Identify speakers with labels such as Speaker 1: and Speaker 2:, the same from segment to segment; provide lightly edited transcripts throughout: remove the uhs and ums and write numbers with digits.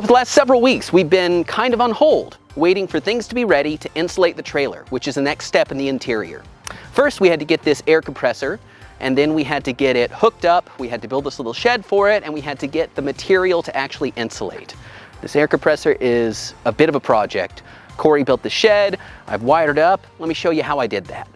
Speaker 1: for the last several weeks, we've been kind of on hold, waiting for things to be ready to insulate the trailer, which is the next step in the interior. First, we had to get this air compressor, and then we had to get it hooked up. We had to build this little shed for it, and we had to get the material to actually insulate. This air compressor is a bit of a project. Corey built the shed, I've wired it up. Let me show you how I did that.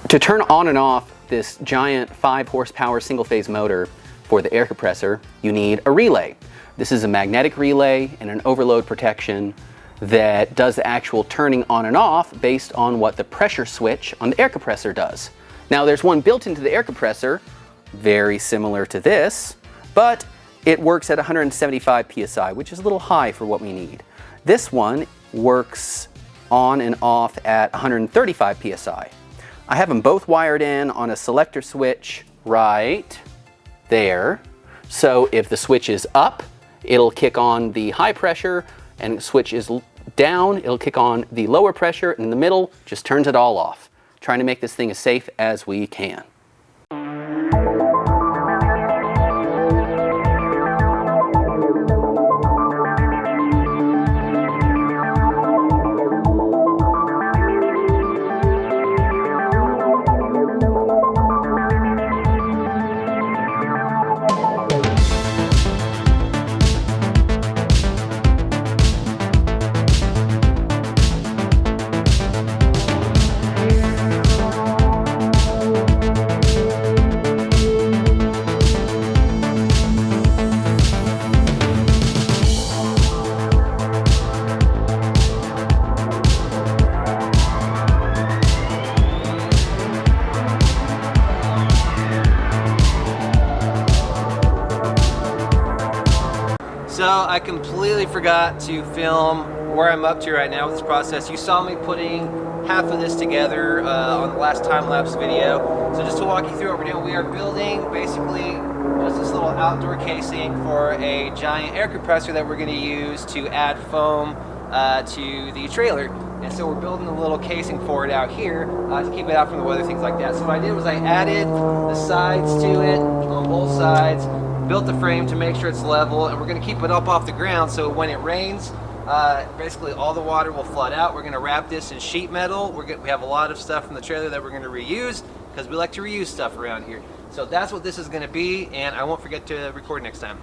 Speaker 1: To turn on and off this giant 5 horsepower single phase motor for the air compressor, you need a relay. This is a magnetic relay and an overload protection that does the actual turning on and off based on what the pressure switch on the air compressor does. Now there's one built into the air compressor, very similar to this, but it works at 175 PSI, which is a little high for what we need. This one works on and off at 135 PSI. I have them both wired in on a selector switch right there. So if the switch is up, it'll kick on the high pressure, and the switch is down, it'll kick on the lower pressure, and in the middle, just turns it all off. Trying to make this thing as safe as we can.
Speaker 2: So I completely forgot to film where I'm up to right now with this process. You saw me putting half of this together on the last time-lapse video. So just to walk you through what we're doing, we are building basically just this little outdoor casing for a giant air compressor that we're going to use to add foam to the trailer. And so we're building a little casing for it out here to keep it out from the weather, things like that. So what I did was I added the sides to it on both sides, built the frame to make sure it's level, and we're going to keep it up off the ground so when it rains, basically all the water will flood out. We're going to wrap this in sheet metal. We have a lot of stuff from the trailer that we're going to reuse because we like to reuse stuff around here. So that's what this is going to be, and I won't forget to record next time.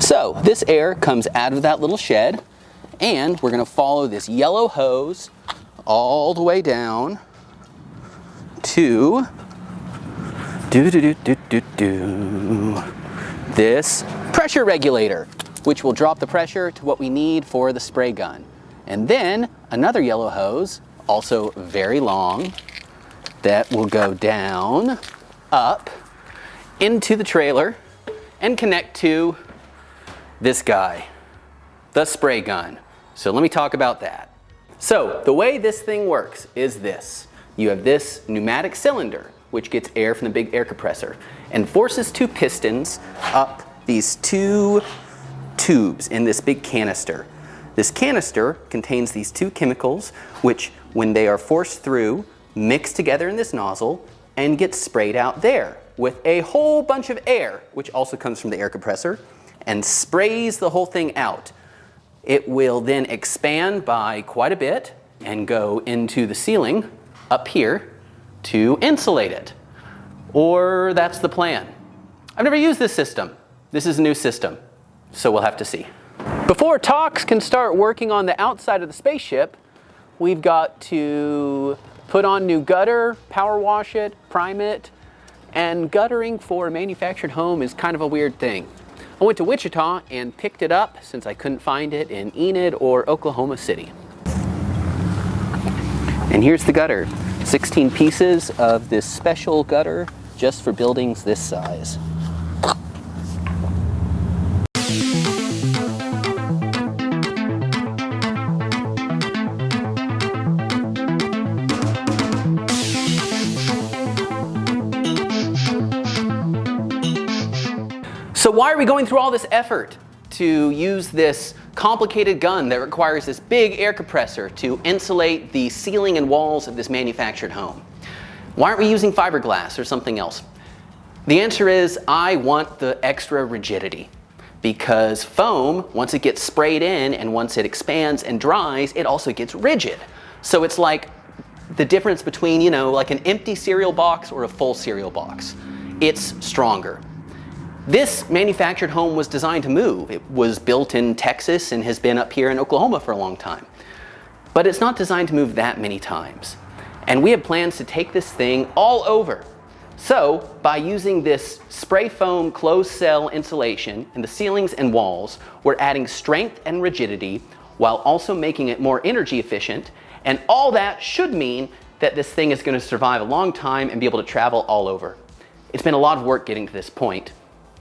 Speaker 1: So this air comes out of that little shed, and we're going to follow this yellow hose all the way down to this pressure regulator, which will drop the pressure to what we need for the spray gun. And then another yellow hose, also very long, that will go down, up, into the trailer and connect to this guy, the spray gun. So let me talk about that. So the way this thing works is this. You have this pneumatic cylinder, which gets air from the big air compressor and forces two pistons up these two tubes in this big canister. This canister contains these two chemicals, which when they are forced through, mix together in this nozzle and get sprayed out there with a whole bunch of air, which also comes from the air compressor, and sprays the whole thing out. It will then expand by quite a bit and go into the ceiling up here to insulate it. Or that's the plan. I've never used this system. This is a new system, so we'll have to see. Before Tox can start working on the outside of the spaceship, we've got to put on new gutter, power wash it, prime it, and guttering for a manufactured home is kind of a weird thing. I went to Wichita and picked it up since I couldn't find it in Enid or Oklahoma City. And here's the gutter. 16 pieces of this special gutter just for buildings this size. So why are we going through all this effort to use this complicated gun that requires this big air compressor to insulate the ceiling and walls of this manufactured home? Why aren't we using fiberglass or something else? The answer is I want the extra rigidity, because foam, once it gets sprayed in and once it expands and dries, it also gets rigid. So it's like the difference between, you know, like an empty cereal box or a full cereal box. It's stronger. This manufactured home was designed to move. It was built in Texas and has been up here in Oklahoma for a long time. But it's not designed to move that many times. And we have plans to take this thing all over. So by using this spray foam closed cell insulation in the ceilings and walls, we're adding strength and rigidity while also making it more energy efficient. And all that should mean that this thing is going to survive a long time and be able to travel all over. It's been a lot of work getting to this point.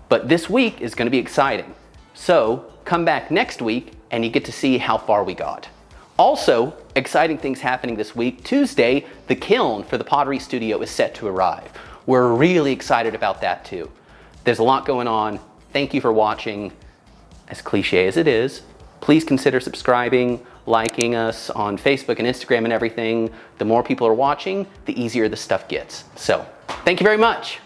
Speaker 1: But this week is going to be exciting. So come back next week and you get to see how far we got. Also, exciting things happening this week. Tuesday, the kiln for the pottery studio is set to arrive. We're really excited about that too. There's a lot going on. Thank you for watching. As cliche as it is, please consider subscribing, liking us on Facebook and Instagram and everything. The more people are watching, the easier this stuff gets. So, thank you very much.